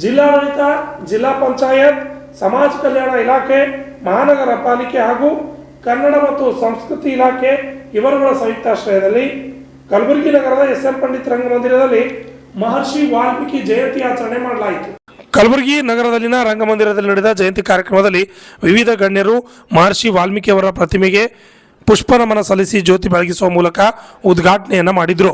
ಜಿಲ್ಲಾಡಳಿತ, ಜಿಲ್ಲಾ ಪಂಚಾಯತ್, ಸಮಾಜ ಕಲ್ಯಾಣ ಇಲಾಖೆ, ಮಹಾನಗರ ಪಾಲಿಕೆ ಹಾಗೂ ಕನ್ನಡ ಮತ್ತು ಸಂಸ್ಕೃತಿ ಇಲಾಖೆ ಇವರುಗಳ ಸಂಯುಕ್ತಾಶ್ರಯದಲ್ಲಿ ಕಲಬುರಗಿ ನಗರದ ಎಸ್.ಎಂ. ಪಂಡಿತ್ ರಂಗಮಂದಿರದಲ್ಲಿ ಮಹರ್ಷಿ ವಾಲ್ಮೀಕಿ ಜಯಂತಿ ಆಚರಣೆ ಮಾಡಲಾಯಿತು. ಕಲಬುರಗಿ ನಗರದಲ್ಲಿನ ರಂಗಮಂದಿರದಲ್ಲಿ ನಡೆದ ಜಯಂತಿ ಕಾರ್ಯಕ್ರಮದಲ್ಲಿ ವಿವಿಧ ಗಣ್ಯರು ಮಹರ್ಷಿ ವಾಲ್ಮೀಕಿ ಅವರ ಪ್ರತಿಮೆಗೆ ಪುಷ್ಪ ನಮನ ಸಲ್ಲಿಸಿ ಜ್ಯೋತಿ ಬೆಳಗಿಸುವ ಮೂಲಕ ಉದ್ಘಾಟನೆಯನ್ನ ಮಾಡಿದ್ರು.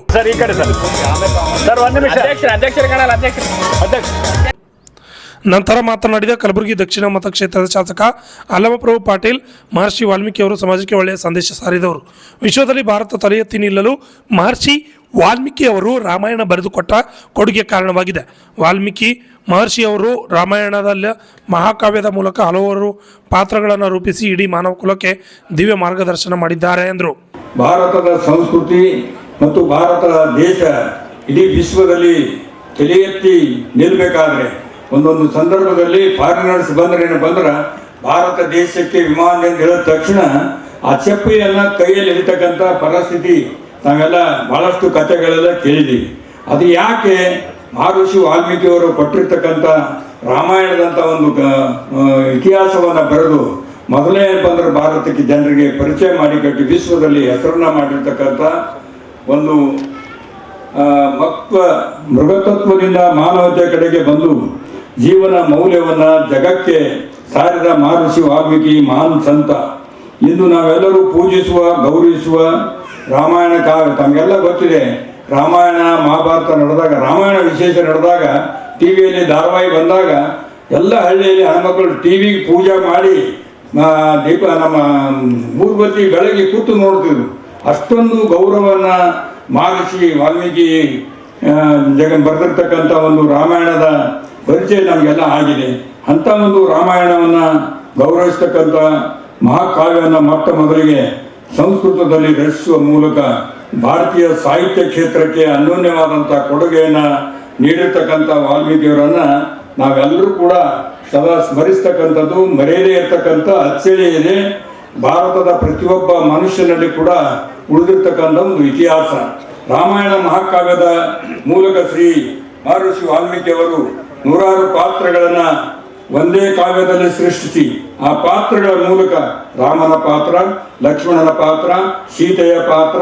ನಂತರ ಮಾತನಾಡಿದ ಕಲಬುರಗಿ ದಕ್ಷಿಣ ಮತಕ್ಷೇತ್ರದ ಶಾಸಕ ಅಲ್ಲಮಪ್ರಭು ಪಾಟೀಲ್, ಮಹರ್ಷಿ ವಾಲ್ಮೀಕಿ ಅವರು ಸಮಾಜಕ್ಕೆ ಒಳ್ಳೆಯ ಸಂದೇಶ ಸಾರಿದವರು. ವಿಶ್ವದಲ್ಲಿ ಭಾರತ ತಲೆ ಎತ್ತಿ ನಿಲ್ಲಲು ಮಹರ್ಷಿ ವಾಲ್ಮೀಕಿ ಅವರು ರಾಮಾಯಣ ಬರೆದುಕೊಟ್ಟ ಕೊಡುಗೆ ಕಾರಣವಾಗಿದೆ. ವಾಲ್ಮೀಕಿ ಮಹರ್ಷಿ ಅವರು ರಾಮಾಯಣದಲ್ಲಿ ಮಹಾಕಾವ್ಯದ ಮೂಲಕ ಹಲವಾರು ಪಾತ್ರಗಳನ್ನು ರೂಪಿಸಿ ಇಡೀ ಮಾನವ ಕುಲಕ್ಕೆ ದಿವ್ಯ ಮಾರ್ಗದರ್ಶನ ಮಾಡಿದ್ದಾರೆ ಎಂದರು. ಭಾರತದ ಸಂಸ್ಕೃತಿ ಮತ್ತು ಭಾರತದ ದೇಶ ಇಡೀ ವಿಶ್ವದಲ್ಲಿ ತಲೆ ಎತ್ತಿ ನಿಲ್ಲಬೇಕಾದ್ರೆ ಒಂದೊಂದು ಸಂದರ್ಭದಲ್ಲಿ ಫಾರಿನರ್ಸ್ ಬಂದ್ರೆ ಭಾರತ ದೇಶಕ್ಕೆ ವಿಮಾನದಿಂದ ಹೇಳಿದ ತಕ್ಷಣ ಆ ಚಪ್ಪಲಿಯನ್ನು ಕೈಯಲ್ಲಿ ಹಿಡಿತಕ್ಕಂಥ ಪರಿಸ್ಥಿತಿ ನಾವೆಲ್ಲ ಬಹಳಷ್ಟು ಕಥೆಗಳೆಲ್ಲ ಕೇಳಿದ್ದೀವಿ. ಅದು ಯಾಕೆ ಮಹರ್ಷಿ ವಾಲ್ಮೀಕಿಯವರು ಕೊಟ್ಟಿರ್ತಕ್ಕಂಥ ರಾಮಾಯಣದಂಥ ಒಂದು ಇತಿಹಾಸವನ್ನು ಬರೆದು ಮೊದಲೇ ಬಂದರೆ ಭಾರತಕ್ಕೆ ಜನರಿಗೆ ಪರಿಚಯ ಮಾಡಿಕೊಟ್ಟು ವಿಶ್ವದಲ್ಲಿ ಹೆಸರನ್ನ ಮಾಡಿರ್ತಕ್ಕಂಥ ಒಂದು ಮೃಗತತ್ವದಿಂದ ಮಾನವತೆ ಕಡೆಗೆ ಬಂದು ಜೀವನ ಮೌಲ್ಯವನ್ನು ಜಗಕ್ಕೆ ಸಾರಿದ ಮಹರ್ಷಿ ವಾಲ್ಮೀಕಿ ಮಹಾನ್ ಸಂತ. ಇಂದು ನಾವೆಲ್ಲರೂ ಪೂಜಿಸುವ, ಗೌರವಿಸುವ ರಾಮಾಯಣ ಕಾವ್ಯ ತಮಗೆಲ್ಲ ಗೊತ್ತಿದೆ. ರಾಮಾಯಣ ಮಹಾಭಾರತ ನಡೆದಾಗ, ರಾಮಾಯಣ ವಿಶೇಷ ನಡೆದಾಗ, ಟಿ ವಿಯಲ್ಲಿ ಧಾರಾವಾಹಿ ಬಂದಾಗ ಎಲ್ಲ ಹಳ್ಳಿಯಲ್ಲಿ ಹೆಣ್ಮಕ್ಳು ಟಿ ವಿಗೆ ಪೂಜೆ ಮಾಡಿ ದೀಪ ನಮ್ಮ ಮೂರ್ಬತ್ತಿ ಬೆಳಗ್ಗೆ ಕೂತು ನೋಡ್ತಿದ್ರು. ಅಷ್ಟೊಂದು ಗೌರವವನ್ನು ಮಹರ್ಷಿ ವಾಲ್ಮೀಕಿ ಬರೆದಿರ್ತಕ್ಕಂಥ ಒಂದು ರಾಮಾಯಣದ ಪರಿಚಯ ನಮಗೆಲ್ಲ ಆಗಿದೆ. ಅಂಥ ಒಂದು ರಾಮಾಯಣವನ್ನು ಗೌರವಿಸ್ತಕ್ಕಂಥ ಮಹಾಕಾವ್ಯವನ್ನು ಮೊಟ್ಟ ಮೊದಲಿಗೆ ಸಂಸ್ಕೃತದಲ್ಲಿ ರಚಿಸುವ ಮೂಲಕ ಭಾರತೀಯ ಸಾಹಿತ್ಯ ಕ್ಷೇತ್ರಕ್ಕೆ ಅನ್ಯೋನ್ಯವಾದಂಥ ಕೊಡುಗೆಯನ್ನು ನೀಡಿರ್ತಕ್ಕಂಥ ವಾಲ್ಮೀಕಿಯವರನ್ನು ನಾವೆಲ್ಲರೂ ಕೂಡ ಸದಾ ಸ್ಮರಿಸ್ತಕ್ಕಂಥದ್ದು, ಮರೆಯದೇ ಇರ್ತಕ್ಕಂಥ ಅಚ್ಚಳಿ ಇದೆ. ಭಾರತದ ಪ್ರತಿಯೊಬ್ಬ ಮನುಷ್ಯನಲ್ಲಿ ಕೂಡ ಉಳಿದಿರ್ತಕ್ಕಂಥ ಒಂದು ಇತಿಹಾಸ. ರಾಮಾಯಣ ಮಹಾಕಾವ್ಯದ ಮೂಲಕ ಶ್ರೀ ಮಹರ್ಷಿ ವಾಲ್ಮೀಕಿಯವರು ನೂರಾರು ಪಾತ್ರಗಳನ್ನು ಒಂದೇ ಕಾವ್ಯದಲ್ಲಿ ಸೃಷ್ಟಿಸಿ ಆ ಪಾತ್ರಗಳ ಮೂಲಕ ರಾಮನ ಪಾತ್ರ, ಲಕ್ಷ್ಮಣನ ಪಾತ್ರ, ಸೀತೆಯ ಪಾತ್ರ,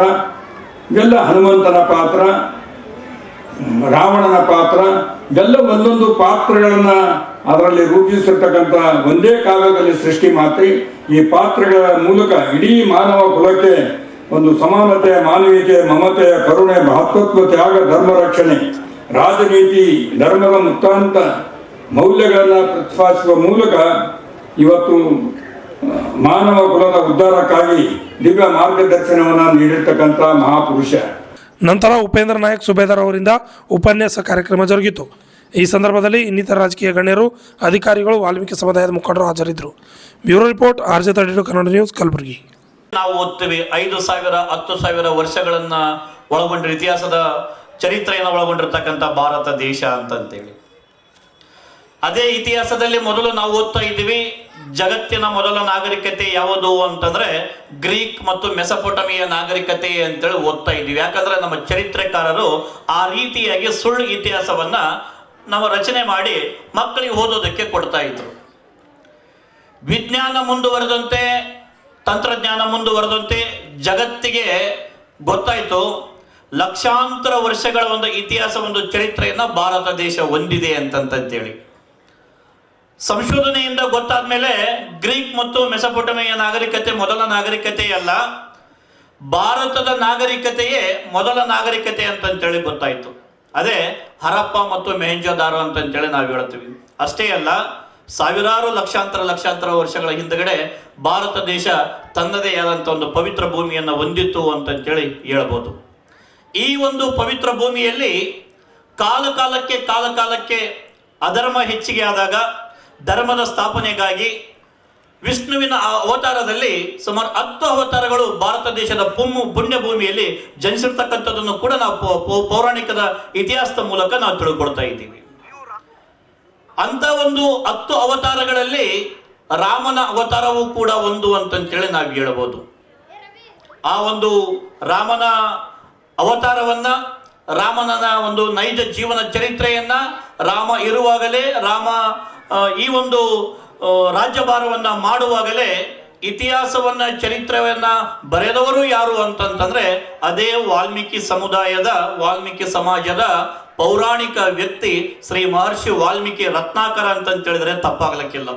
ಇವೆಲ್ಲ ಹನುಮಂತನ ಪಾತ್ರ, ರಾವಣನ ಪಾತ್ರ, ಇವೆಲ್ಲ ಒಂದೊಂದು ಪಾತ್ರಗಳನ್ನು ಅದರಲ್ಲಿ ರೂಪಿಸಿರ್ತಕ್ಕಂಥ ಒಂದೇ ಕಾವ್ಯದಲ್ಲಿ ಸೃಷ್ಟಿ ಮಾಡಿ ಈ ಪಾತ್ರಗಳ ಮೂಲಕ ಇಡೀ ಮಾನವ ಕುಲಕ್ಕೆ ಒಂದು ಸಮಾನತೆ, ಮಾನವೀಯತೆ, ಮಮತೆ, ಕರುಣೆ, ಮಹತ್ವತ್ವ, ತ್ಯಾಗ, ಧರ್ಮ ರಕ್ಷಣೆ, ರಾಜನೀತಿ, ಧರ್ಮದ ಮುಕ್ತಾಂತ ಮೌಲ್ಯಗಳನ್ನು ಪ್ರತಿಪಾದಿಸುವ ಮೂಲಕ ಇವತ್ತು ಮಾನವ ಕುಲದ ಉದ್ಧಾರಕ್ಕಾಗಿ ದಿವ್ಯ ಮಾರ್ಗದರ್ಶನವನ್ನು ನೀಡಿರ್ತಕ್ಕಂಥ ಮಹಾಪುರುಷ. ನಂತರ ಉಪೇಂದ್ರ ನಾಯಕ್ ಸುಬೇದಾರ್ ಅವರಿಂದ ಉಪನ್ಯಾಸ ಕಾರ್ಯಕ್ರಮ ಜರುಗಿತು. ಈ ಸಂದರ್ಭದಲ್ಲಿ ಇನ್ನಿತರ ರಾಜಕೀಯ ಗಣ್ಯರು, ಅಧಿಕಾರಿಗಳು, ವಾಲ್ಮೀಕಿ ಸಮುದಾಯದ ಮುಖಂಡರು ಹಾಜರಿದ್ದರು. Bureau report, RJ32 Kannada news, Kalaburagi. ನಾವು ಓದ್ತೀವಿ 5,000 10,000 ವರ್ಷಗಳನ್ನ ಒಳಗೊಂಡಿರೋ ಇತಿಹಾಸದ ಚರಿತ್ರೆಯನ್ನು ಒಳಗೊಂಡಿರ್ತಕ್ಕಂಥ ಭಾರತ ದೇಶ ಅಂತಂತೇಳಿ. ಅದೇ ಇತಿಹಾಸದಲ್ಲಿ ಮೊದಲು ನಾವು ಓದ್ತಾ ಇದ್ದೀವಿ, ಜಗತ್ತಿನ ಮೊದಲ ನಾಗರಿಕತೆ ಯಾವುದು ಅಂತಂದ್ರೆ ಗ್ರೀಕ್ ಮತ್ತು ಮೆಸೊಪೊಟಮಿಯ ನಾಗರಿಕತೆ ಅಂತೇಳಿ ಓದ್ತಾ ಇದ್ದೀವಿ. ಯಾಕಂದ್ರೆ ನಮ್ಮ ಚರಿತ್ರೆಕಾರರು ಆ ರೀತಿಯಾಗಿ ಸುಳ್ಳು ಇತಿಹಾಸವನ್ನ ನಾವು ರಚನೆ ಮಾಡಿ ಮಕ್ಕಳಿಗೆ ಓದೋದಕ್ಕೆ ಕೊಡ್ತಾ ಇದ್ರು. ವಿಜ್ಞಾನ ಮುಂದುವರೆದಂತೆ, ತಂತ್ರಜ್ಞಾನ ಮುಂದುವರೆದಂತೆ ಜಗತ್ತಿಗೆ ಗೊತ್ತಾಯ್ತು ಲಕ್ಷಾಂತರ ವರ್ಷಗಳ ಒಂದು ಇತಿಹಾಸ, ಒಂದು ಚರಿತ್ರೆಯನ್ನ ಭಾರತ ದೇಶ ಹೊಂದಿದೆ ಅಂತಂತೇಳಿ. ಸಂಶೋಧನೆಯಿಂದ ಗೊತ್ತಾದ ಮೇಲೆ ಗ್ರೀಕ್ ಮತ್ತು ಮೆಸೊಪೊಟಮಿಯ ನಾಗರಿಕತೆ ಮೊದಲ ನಾಗರಿಕತೆ ಅಲ್ಲ, ಭಾರತದ ನಾಗರಿಕತೆಯೇ ಮೊದಲ ನಾಗರಿಕತೆ ಅಂತಂತೇಳಿ ಗೊತ್ತಾಯ್ತು. ಅದೇ ಹರಪ್ಪ ಮತ್ತು ಮೊಹೆಂಜೊದಾರೋ ಅಂತಂತೇಳಿ ನಾವು ಹೇಳ್ತೀವಿ. ಅಷ್ಟೇ ಅಲ್ಲ, ಸಾವಿರಾರು ಲಕ್ಷಾಂತರ ವರ್ಷಗಳ ಹಿಂದಗಡೆ ಭಾರತ ದೇಶ ತನ್ನದೇ ಆದಂಥ ಒಂದು ಪವಿತ್ರ ಭೂಮಿಯನ್ನು ಹೊಂದಿತ್ತು ಅಂತಂತೇಳಿ ಹೇಳ್ಬೋದು. ಈ ಒಂದು ಪವಿತ್ರ ಭೂಮಿಯಲ್ಲಿ ಕಾಲಕಾಲಕ್ಕೆ ಅಧರ್ಮ ಹೆಚ್ಚಿಗೆ ಆದಾಗ ಧರ್ಮದ ಸ್ಥಾಪನೆಗಾಗಿ ವಿಷ್ಣುವಿನ ಅವತಾರದಲ್ಲಿ ಸುಮಾರು 10 ಅವತಾರಗಳು ಭಾರತ ದೇಶದ ಪುಣ್ಯ ಭೂಮಿಯಲ್ಲಿ ಜನಿಸಿರ್ತಕ್ಕಂಥದ್ದನ್ನು ಕೂಡ ನಾವು ಪೌರಾಣಿಕದ ಇತಿಹಾಸದ ಮೂಲಕ ನಾವು ತಿಳ್ಕೊಳ್ತಾ ಇದ್ದೀವಿ. ಅಂತ ಒಂದು 10 ಅವತಾರಗಳಲ್ಲಿ ರಾಮನ ಅವತಾರವೂ ಕೂಡ ಒಂದು ಅಂತಂತೇಳಿ ನಾವು ಹೇಳ್ಬೋದು. ಆ ಒಂದು ರಾಮನ ಅವತಾರವನ್ನ ರಾಮನ ಒಂದು ನೈಜ ಜೀವನ ಚರಿತ್ರೆಯನ್ನ, ರಾಮ ಇರುವಾಗಲೇ, ರಾಮ ಈ ಒಂದು ರಾಜ್ಯಭಾರವನ್ನ ಮಾಡುವಾಗಲೇ ಇತಿಹಾಸವನ್ನ, ಚರಿತ್ರೆಯನ್ನ ಬರೆದವರು ಯಾರು ಅಂತಂತಂದ್ರೆ ಅದೇ ವಾಲ್ಮೀಕಿ ಸಮುದಾಯದ, ವಾಲ್ಮೀಕಿ ಸಮಾಜದ ಪೌರಾಣಿಕ ವ್ಯಕ್ತಿ ಶ್ರೀ ಮಹರ್ಷಿ ವಾಲ್ಮೀಕಿ ರತ್ನಾಕರ ಅಂತ ಹೇಳಿದ್ರೆ ತಪ್ಪಾಗ್ಲಿಕ್ಕಿಲ್ಲ.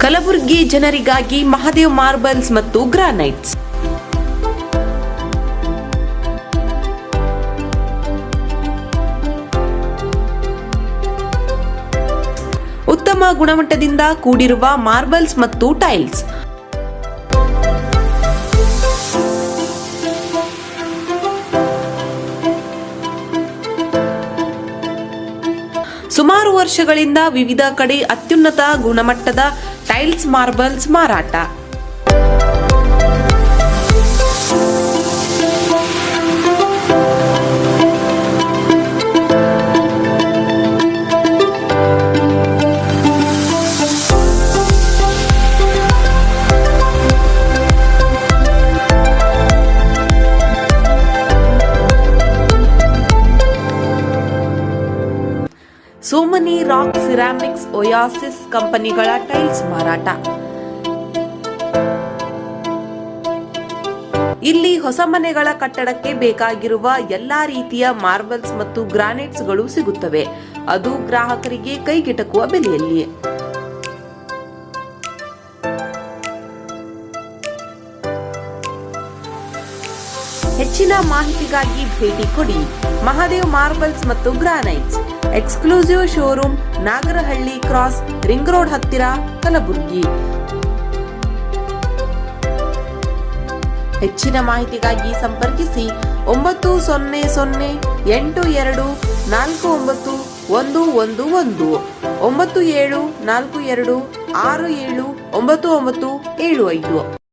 ಕಲಬುರಗಿ ಜನರಿಗಾಗಿ ಮಹಾದೇವ್ ಮಾರ್ಬಲ್ಸ್ ಮತ್ತು ಗ್ರಾನೈಟ್ಸ್. ಉತ್ತಮ ಗುಣಮಟ್ಟದಿಂದ ಕೂಡಿರುವ ಮಾರ್ಬಲ್ಸ್ ಮತ್ತು ಟೈಲ್ಸ್. ಸುಮಾರು ವರ್ಷಗಳಿಂದ ವಿವಿಧ ಕಡೆ ಅತ್ಯುನ್ನತ ಗುಣಮಟ್ಟದ ಟೈಲ್ಸ್, ಮಾರ್ಬಲ್ಸ್ ಮಾರಾಟ. ಸೋಮನಿ ರಾಕ್, ಸಿರಾಮಿಕ್ಸ್, ಒಯಾಸಿಸ್ ಕಂಪನಿಗಳ ಟೈಲ್ಸ್ ಮಾರಾಟ. ಇಲ್ಲಿ ಹೊಸ ಮನೆಗಳ ಕಟ್ಟಡಕ್ಕೆ ಬೇಕಾಗಿರುವ ಎಲ್ಲಾ ರೀತಿಯ ಮಾರ್ಬಲ್ಸ್ ಮತ್ತು ಗ್ರಾನೈಟ್ಸ್ಗಳು ಸಿಗುತ್ತವೆ, ಅದು ಗ್ರಾಹಕರಿಗೆ ಕೈಗೆಟಕುವ ಬೆಲೆಯಲ್ಲಿ. ಹೆಚ್ಚಿನ ಮಾಹಿತಿಗಾಗಿ ಭೇಟಿ ಕೊಡಿ. ಮಹಾದೇವ್ ಮಾರ್ಬಲ್ಸ್ ಮತ್ತು granites, exclusive showroom, Nagarahalli cross, ring road ಹತ್ತಿರ, ಕಲಬುರಗಿ. ಹೆಚ್ಚಿನ ಮಾಹಿತಿಗಾಗಿ ಸಂಪರ್ಕಿಸಿ 9008249111 9742679975.